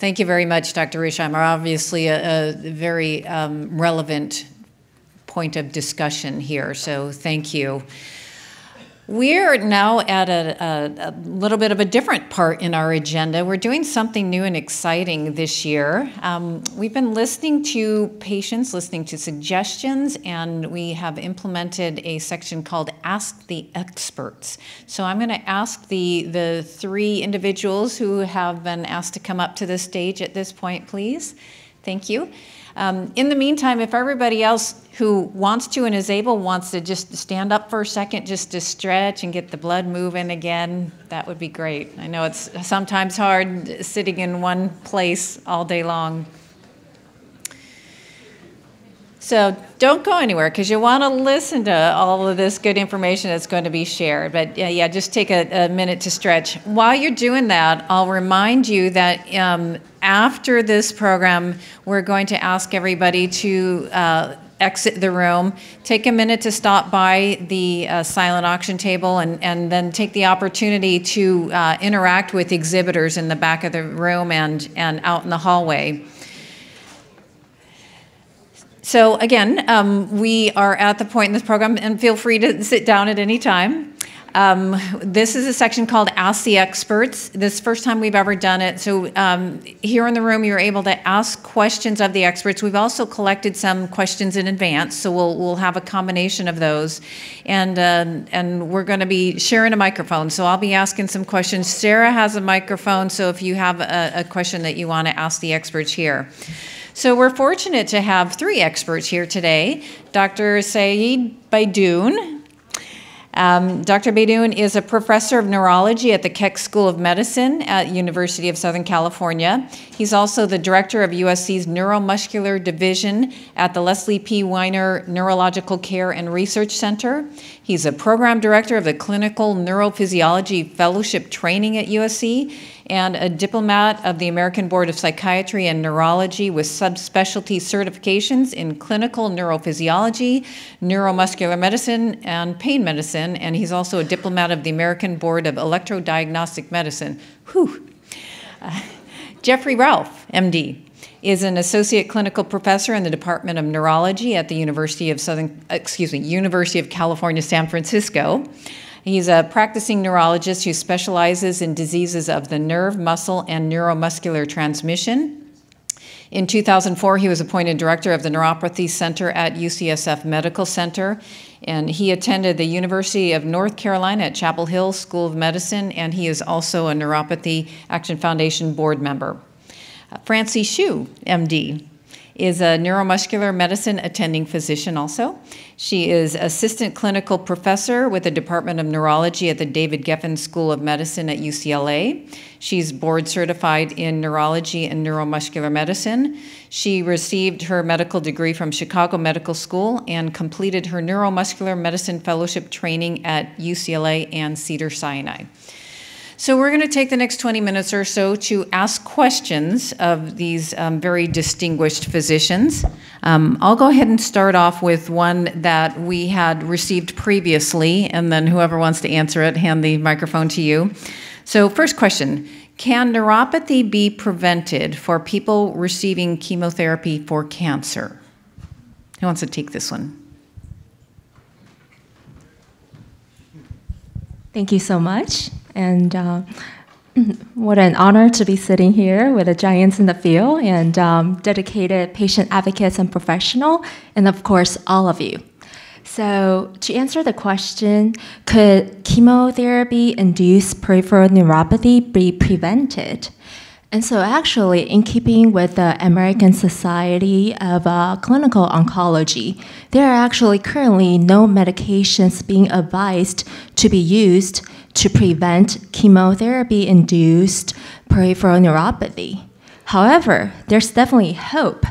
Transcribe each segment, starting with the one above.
Thank you very much, Dr. Risheimer. Obviously a very relevant point of discussion here, so thank you. We're now at a little bit of a different part in our agenda. We're doing something new and exciting this year. We've been listening to patients, listening to suggestions, and we have implemented a section called Ask the Experts. So I'm going to ask the three individuals who have been asked to come up to the stage at this point, please. Thank you. In the meantime, if everybody else who wants to and is able wants to just stand up for a second just to stretch and get the blood moving again, that would be great. I know it's sometimes hard sitting in one place all day long. So don't go anywhere because you want to listen to all of this good information that's going to be shared. But yeah, just take a minute to stretch. While you're doing that, I'll remind you that after this program, we're going to ask everybody to exit the room, take a minute to stop by the silent auction table, and then take the opportunity to interact with exhibitors in the back of the room and out in the hallway. So again, we are at the point in this program, and feel free to sit down at any time. This is a section called Ask the Experts. This is the first time we've ever done it. So here in the room, you're able to ask questions of the experts. We've also collected some questions in advance, so we'll have a combination of those. And we're going to be sharing a microphone. So I'll be asking some questions. Sarah has a microphone, so if you have a question that you want to ask the experts here. So we're fortunate to have three experts here today. Dr. See Idp. Dr. Beydoun is a professor of neurology at the Keck School of Medicine at University of Southern California. He's also the director of USC's Neuromuscular Division at the Leslie P. Weiner Neurological Care and Research Center. He's a program director of the Clinical Neurophysiology Fellowship Training at USC and a diplomat of the American Board of Psychiatry and Neurology with subspecialty certifications in clinical neurophysiology, neuromuscular medicine, and pain medicine. And he's also a diplomat of the American Board of Electrodiagnostic Medicine. Whew. Jeffrey Ralph, MD, is an associate clinical professor in the Department of Neurology at the University of California, San Francisco. He's a practicing neurologist who specializes in diseases of the nerve, muscle, and neuromuscular transmission. In 2004, he was appointed director of the Neuropathy Center at UCSF Medical Center, and he attended the University of North Carolina at Chapel Hill School of Medicine, and he is also a Neuropathy Action Foundation board member. Francie Hsu, MD, is a neuromuscular medicine attending physician also. She is assistant clinical professor with the Department of Neurology at the David Geffen School of Medicine at UCLA. She's board certified in neurology and neuromuscular medicine. She received her medical degree from Chicago Medical School and completed her neuromuscular medicine fellowship training at UCLA and Cedars-Sinai. So we're going to take the next 20 minutes or so to ask questions of these very distinguished physicians. I'll go ahead and start off with one that we had received previously, and then whoever wants to answer it, hand the microphone to you. So first question, can neuropathy be prevented for people receiving chemotherapy for cancer? Who wants to take this one? Thank you so much. And what an honor to be sitting here with the giants in the field and dedicated patient advocates and professional, and of course, all of you. So to answer the question, could chemotherapy-induced peripheral neuropathy be prevented? And so actually, in keeping with the American Society of Clinical Oncology, there are actually currently no medications being advised to be used to prevent chemotherapy-induced peripheral neuropathy. However, there's definitely hope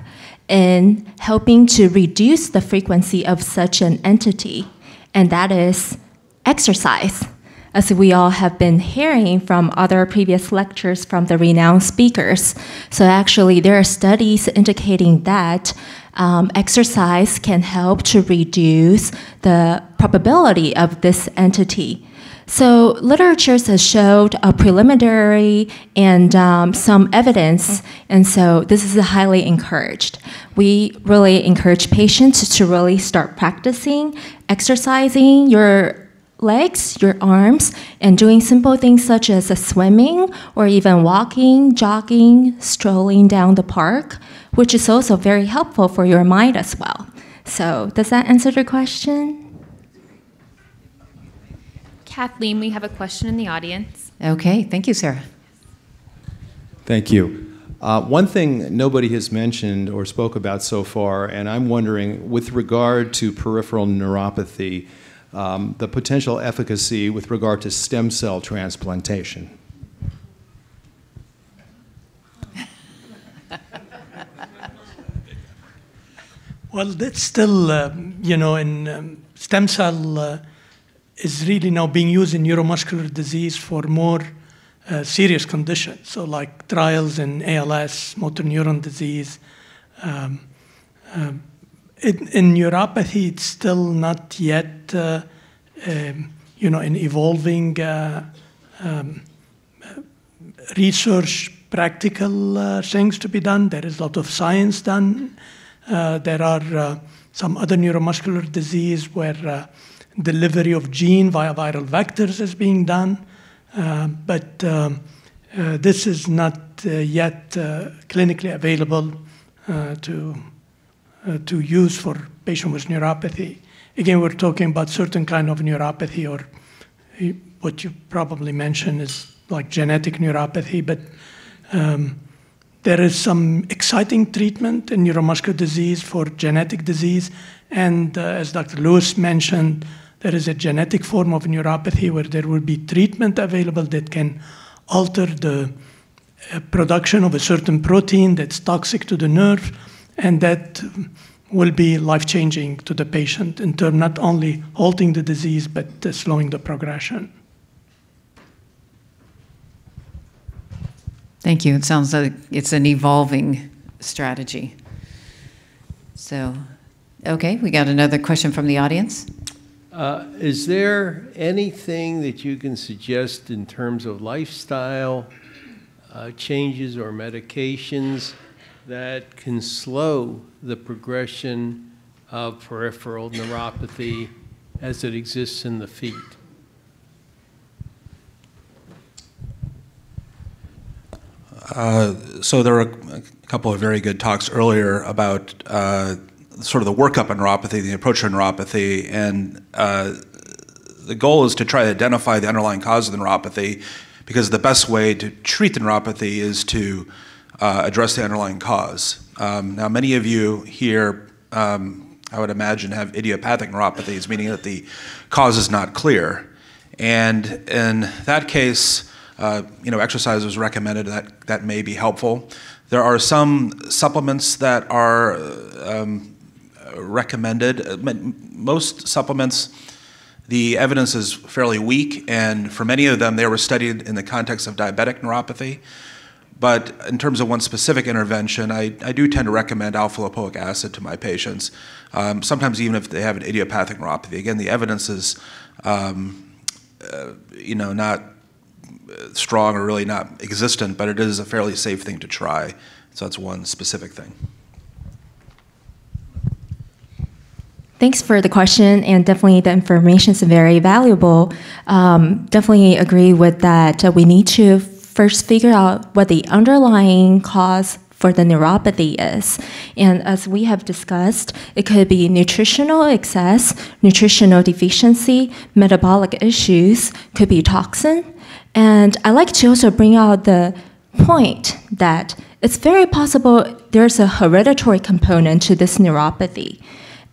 in helping to reduce the frequency of such an entity, and that is exercise. As we all have been hearing from other previous lectures from the renowned speakers. So actually, there are studies indicating that exercise can help to reduce the probability of this entity. So literature has showed a preliminary and some evidence, and so this is highly encouraged. We really encourage patients to really start practicing, exercising your legs, your arms, and doing simple things such as swimming or even walking, jogging, strolling down the park, which is also very helpful for your mind as well. So does that answer your question? Kathleen, we have a question in the audience. Okay, thank you, Sarah. Thank you. One thing nobody has mentioned or spoke about so far, and I'm wondering, with regard to peripheral neuropathy, the potential efficacy with regard to stem cell transplantation. Well, that's still, stem cell is really now being used in neuromuscular disease for more serious conditions. So like trials in ALS, motor neuron disease. In neuropathy, it's still not yet, an evolving research, practical things to be done. There is a lot of science done. There are some other neuromuscular disease where delivery of gene via viral vectors is being done. But this is not yet clinically available to use for patients with neuropathy. Again, we're talking about certain kind of neuropathy, or what you probably mentioned is like genetic neuropathy, but there is some exciting treatment in neuromuscular disease for genetic disease, and as Dr. Lewis mentioned, there is a genetic form of neuropathy where there will be treatment available that can alter the production of a certain protein that's toxic to the nerve, and that will be life-changing to the patient in terms not only halting the disease, but slowing the progression. Thank you. It sounds like it's an evolving strategy. So, okay, we got another question from the audience. Is there anything that you can suggest in terms of lifestyle changes or medications that can slow the progression of peripheral neuropathy as it exists in the feet? So there were a couple of very good talks earlier about sort of the workup on neuropathy, the approach to neuropathy, and the goal is to try to identify the underlying cause of the neuropathy, because the best way to treat the neuropathy is to address the underlying cause. Now, many of you here, I would imagine, have idiopathic neuropathies, meaning that the cause is not clear. And in that case, exercise is recommended. That may be helpful. There are some supplements that are recommended. Most supplements, the evidence is fairly weak, and for many of them, they were studied in the context of diabetic neuropathy. But in terms of one specific intervention, I do tend to recommend alpha-lipoic acid to my patients, sometimes even if they have an idiopathic neuropathy. Again, the evidence is, not strong or really not existent, but it is a fairly safe thing to try. So that's one specific thing. Thanks for the question, and definitely the information is very valuable. Definitely agree with that. We need to first figure out what the underlying cause for the neuropathy is. And as we have discussed, it could be nutritional excess, nutritional deficiency, metabolic issues, could be toxin. And I like to also bring out the point that it's very possible there's a hereditary component to this neuropathy.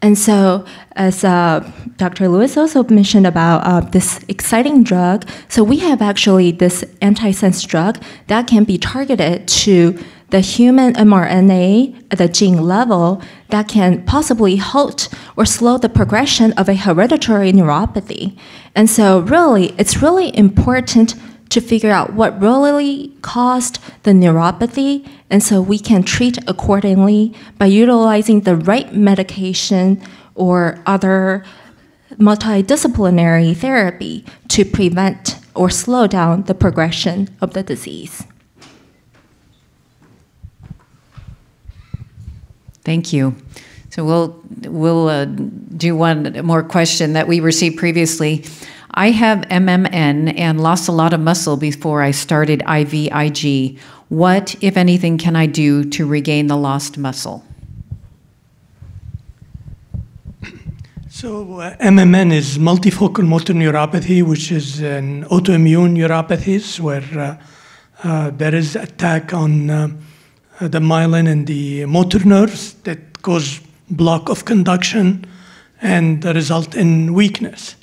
And so, as Dr. Lewis also mentioned about this exciting drug, so we have actually this antisense drug that can be targeted to the human mRNA at the gene level that can possibly halt or slow the progression of a hereditary neuropathy. And so really, it's really important to figure out what really caused the neuropathy, and so we can treat accordingly by utilizing the right medication or other multidisciplinary therapy to prevent or slow down the progression of the disease. Thank you. So we'll do one more question that we received previously. I have MMN and lost a lot of muscle before I started IVIG. What, if anything, can I do to regain the lost muscle? So MMN is multifocal motor neuropathy, which is an autoimmune neuropathy where there is attack on the myelin and the motor nerves that cause block of conduction and result in weakness.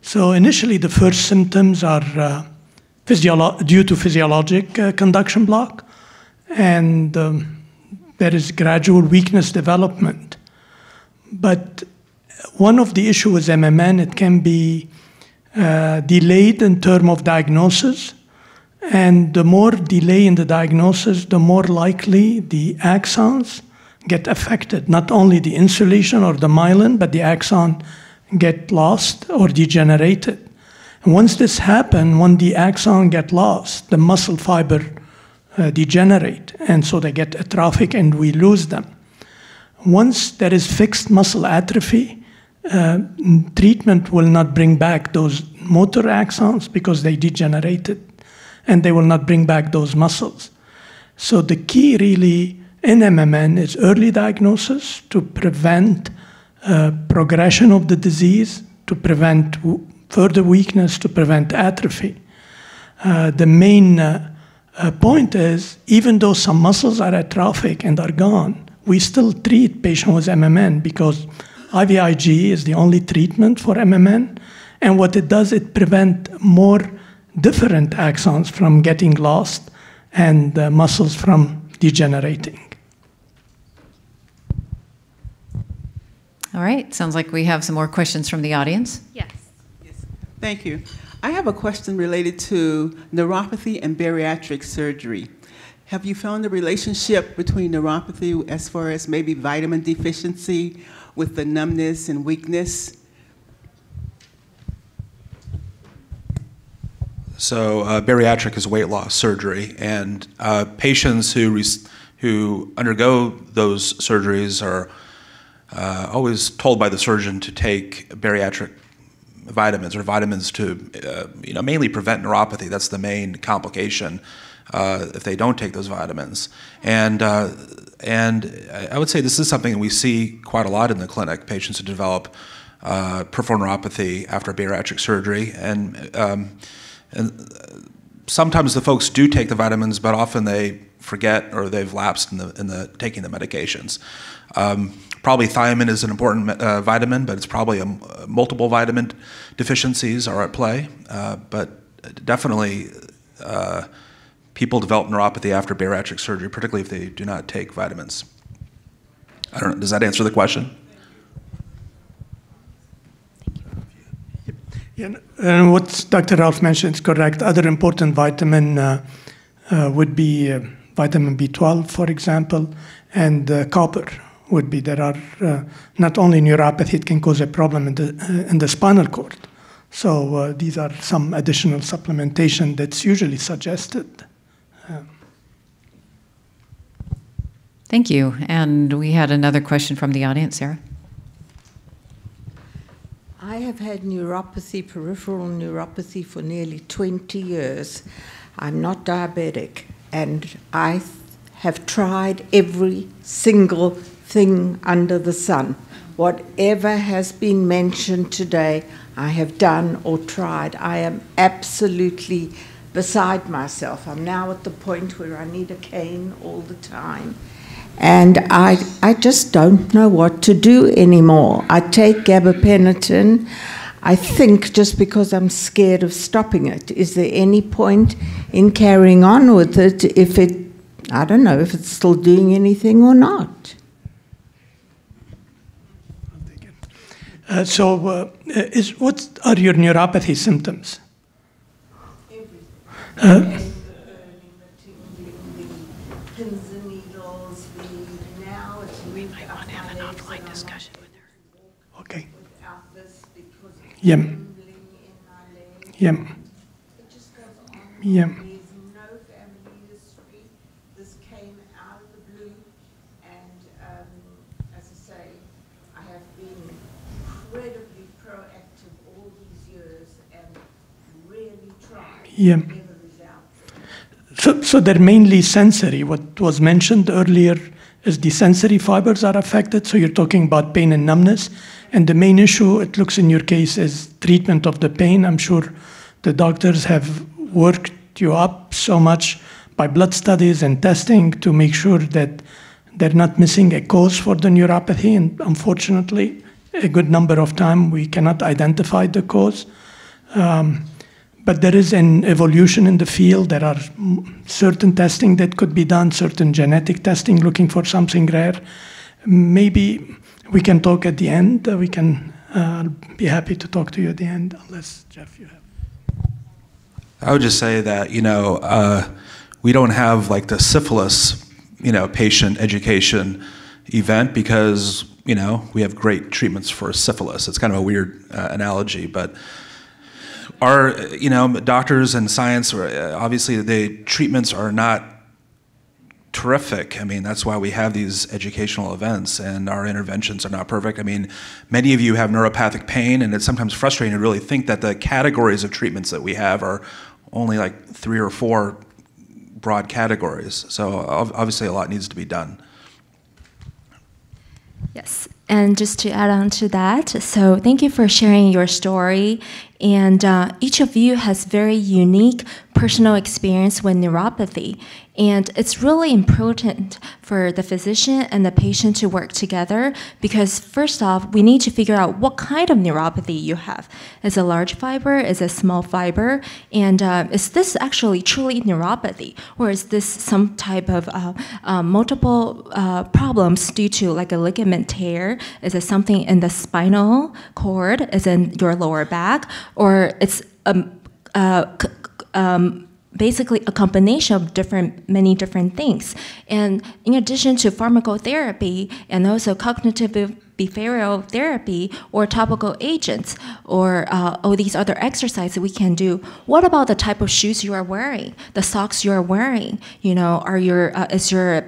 So initially, the first symptoms are due to physiologic conduction block, and there is gradual weakness development. But one of the issues with MMN, it can be delayed in terms of diagnosis, and the more delay in the diagnosis, the more likely the axons get affected, not only the insulation or the myelin, but the axon get lost or degenerated. And once this happens, when the axon get lost, the muscle fiber degenerate, and so they get atrophic and we lose them. Once there is fixed muscle atrophy, treatment will not bring back those motor axons because they degenerated, and they will not bring back those muscles. So the key really in MMN is early diagnosis to prevent progression of the disease, to prevent further weakness, to prevent atrophy. The main point is, even though some muscles are atrophic and are gone, we still treat patients with MMN because IVIG is the only treatment for MMN, and what it does, it prevents more different axons from getting lost and muscles from degenerating. All right, sounds like we have some more questions from the audience. Yes. Yes. Thank you. I have a question related to neuropathy and bariatric surgery. Have you found the relationship between neuropathy as far as maybe vitamin deficiency with the numbness and weakness? So bariatric is weight loss surgery, and patients who undergo those surgeries are always told by the surgeon to take bariatric vitamins or vitamins to mainly prevent neuropathy. That's the main complication if they don't take those vitamins. And I would say this is something we see quite a lot in the clinic, patients who develop peripheral neuropathy after bariatric surgery. And sometimes the folks do take the vitamins, but often they forget or they've lapsed in the taking the medications. Probably thiamine is an important vitamin, but it's probably multiple vitamin deficiencies are at play. But definitely people develop neuropathy after bariatric surgery, particularly if they do not take vitamins. I don't know, does that answer the question? Yeah, and what Dr. Ralph mentioned is correct. Other important vitamin would be vitamin B12, for example, and copper would be. There are not only neuropathy, it can cause a problem in the spinal cord. So these are some additional supplementation that's usually suggested. Thank you. And we had another question from the audience, Sarah. I have had neuropathy, peripheral neuropathy, for nearly 20 years. I'm not diabetic, and I have tried every single thing under the sun. Whatever has been mentioned today, I have done or tried. I am absolutely beside myself. I'm now at the point where I need a cane all the time. And I just don't know what to do anymore. I take gabapentin, I think, just because I'm scared of stopping it. Is there any point in carrying on with it if it, I don't know, if it's still doing anything or not? What are your neuropathy symptoms? Everything. Pins and needles, now it's... We might want to have an offline discussion with her. Okay. Without this, because Yeah. trembling in my leg. Yeah. It just goes on. Yeah. There's no family history. This came out of the blue, and as I say, I have been incredibly proactive all these years and really tried Yeah. to get a result. So they're mainly sensory. What was mentioned earlier is the sensory fibers are affected. So you're talking about pain and numbness. And the main issue, it looks in your case, is treatment of the pain. I'm sure the doctors have worked you up so much by blood studies and testing to make sure that they're not missing a cause for the neuropathy. And unfortunately, a good number of time we cannot identify the cause. But there is an evolution in the field. There are certain testing that could be done, certain genetic testing looking for something rare. Maybe we can talk at the end. We can be happy to talk to you at the end, unless, Jeff, you have. I would just say that, we don't have like the syphilis, patient education event because, we have great treatments for syphilis. It's kind of a weird analogy, but our, doctors and science, obviously the treatments are not terrific. I mean, that's why we have these educational events, and our interventions are not perfect. I mean, many of you have neuropathic pain, and it's sometimes frustrating to really think that the categories of treatments that we have are only like 3 or 4 broad categories. So obviously a lot needs to be done. Yes, and just to add on to that, so thank you for sharing your story. And each of you has very unique personal experience with neuropathy. And it's really important for the physician and the patient to work together because first off, we need to figure out what kind of neuropathy you have. Is it a large fiber? Is it a small fiber? And is this actually truly neuropathy? Or is this some type of multiple problems due to like a ligament tear? Is it something in the spinal cord? Is it in your lower back? Or it's basically a combination of many different things. And in addition to pharmacotherapy and also cognitive behavioral therapy or topical agents or all these other exercises we can do, what about the type of shoes you are wearing, the socks you are wearing? Is your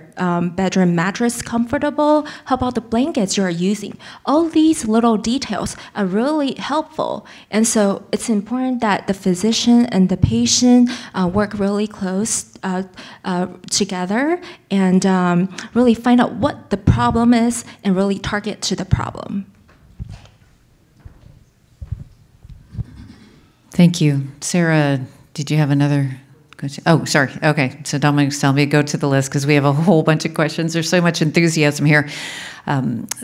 bedroom mattress comfortable? How about the blankets you are using? All these little details are really helpful. And so it's important that the physician and the patient work really close together and really find out what the problem is and really target to the problem. Thank you. Sarah, did you have another question? Oh, sorry. Okay. So Dominic's telling me to go to the list because we have a whole bunch of questions. There's so much enthusiasm here.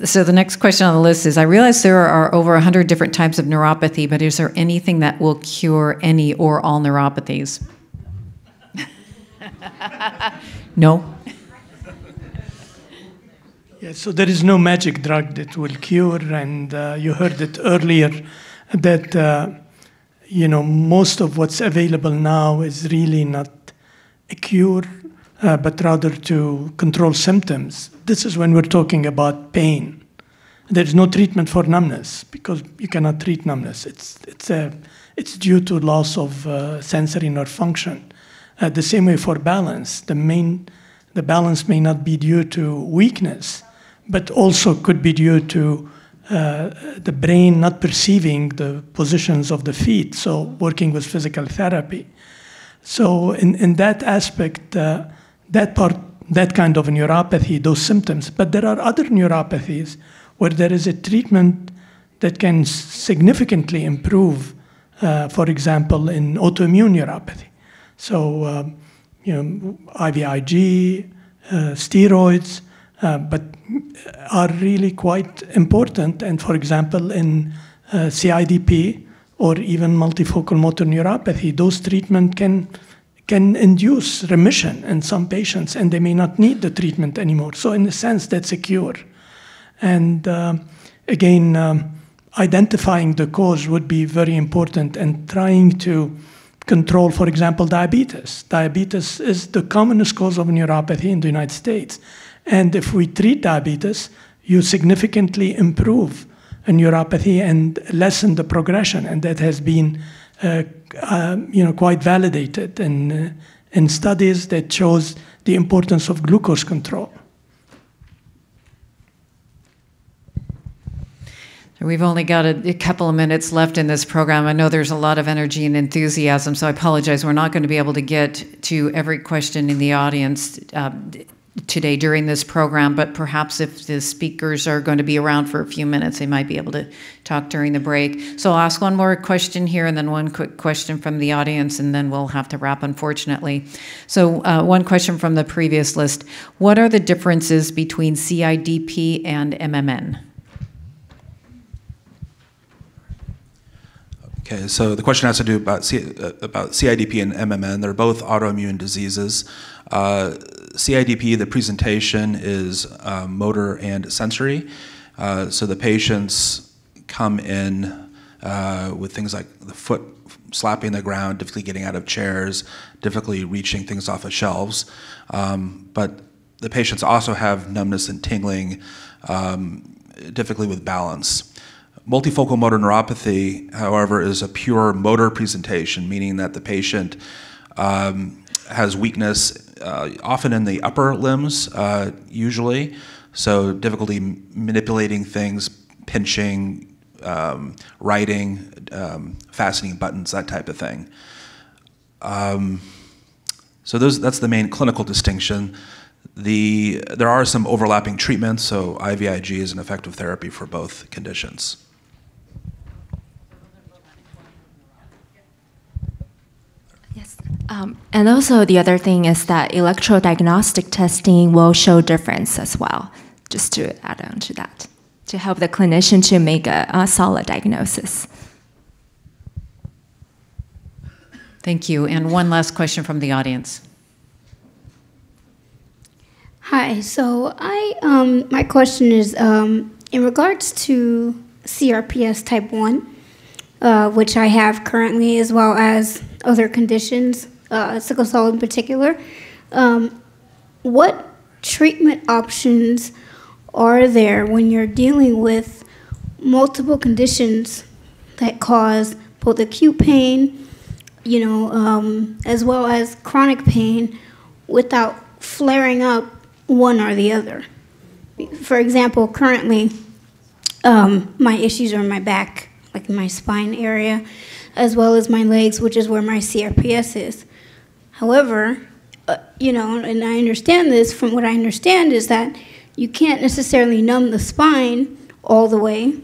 So the next question on the list is, I realize there are over 100 different types of neuropathy, but is there anything that will cure any or all neuropathies? No? Yeah, so there is no magic drug that will cure, and you heard it earlier that most of what's available now is really not a cure, but rather to control symptoms. This is when we're talking about pain. There's no treatment for numbness because you cannot treat numbness. It's due to loss of sensory nerve function. The same way for balance. The balance may not be due to weakness, but also could be due to the brain not perceiving the positions of the feet, so working with physical therapy. So in that aspect, that kind of neuropathy, those symptoms, but there are other neuropathies where there is a treatment that can significantly improve, for example, in autoimmune neuropathy. So, IVIG, steroids, but are really quite important. And for example, in See Idp or even multifocal motor neuropathy, those treatment can induce remission in some patients, and they may not need the treatment anymore. So in a sense, that's a cure. And again, identifying the cause would be very important, and trying to control, for example, diabetes. Diabetes is the commonest cause of neuropathy in the United States. And if we treat diabetes, you significantly improve neuropathy and lessen the progression, and that has been quite validated in studies that shows the importance of glucose control. We've only got a couple of minutes left in this program. I know there's a lot of energy and enthusiasm, so I apologize. We're not going to be able to get to every question in the audience today during this program, but perhaps if the speakers are going to be around for a few minutes, they might be able to talk during the break. So I'll ask one more question here and then one quick question from the audience, and then we'll have to wrap, unfortunately. So one question from the previous list. What are the differences between CIDP and MMN? Okay, so the question has to do about CIDP and MMN. They're both autoimmune diseases. CIDP, the presentation is motor and sensory. So the patients come in with things like the foot slapping the ground, difficulty getting out of chairs, difficulty reaching things off of shelves. But the patients also have numbness and tingling, difficulty with balance. Multifocal motor neuropathy, however, is a pure motor presentation, meaning that the patient has weakness often in the upper limbs, usually, so difficulty manipulating things, pinching, writing, fastening buttons, that type of thing. So that's the main clinical distinction. There are some overlapping treatments, so IVIG is an effective therapy for both conditions. Yes. And also the other thing is that electrodiagnostic testing will show difference as well, just to add on to that, to help the clinician to make a solid diagnosis. Thank you. And one last question from the audience. Hi. So my question is in regards to CRPS type 1, which I have currently, as well as other conditions, sickle cell in particular. What treatment options are there when you're dealing with multiple conditions that cause both acute pain, as well as chronic pain, without flaring up one or the other? For example, currently, my issues are in my back, like in my spine area, as well as my legs, which is where my CRPS is. However, and I understand this, from what I understand is that you can't necessarily numb the spine all the way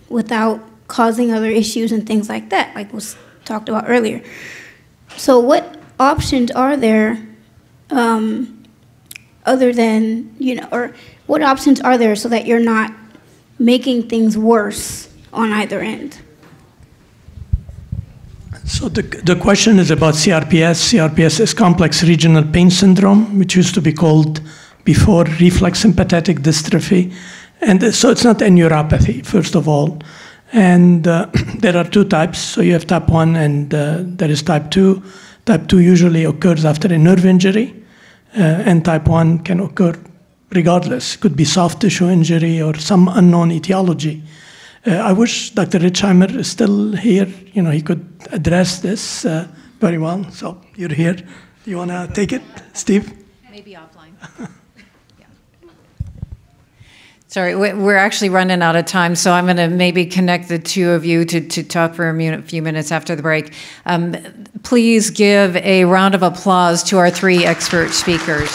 without causing other issues and things like that, like was talked about earlier. So what options are there other than, or what options are there so that you're not making things worse on either end? So the question is about CRPS. CRPS is complex regional pain syndrome, which used to be called before reflex sympathetic dystrophy. And so it's not a neuropathy, first of all. And there are two types. So you have type 1 and there is type 2. Type 2 usually occurs after a nerve injury. And type 1 can occur regardless. It could be soft tissue injury or some unknown etiology. I wish Dr. Richheimer is still here. He could address this very well. So you're here. Do you want to take it, Steve? Maybe offline. Yeah. Sorry, we're actually running out of time, so I'm going to maybe connect the two of you to talk for a few minutes after the break. Please give a round of applause to our three expert speakers.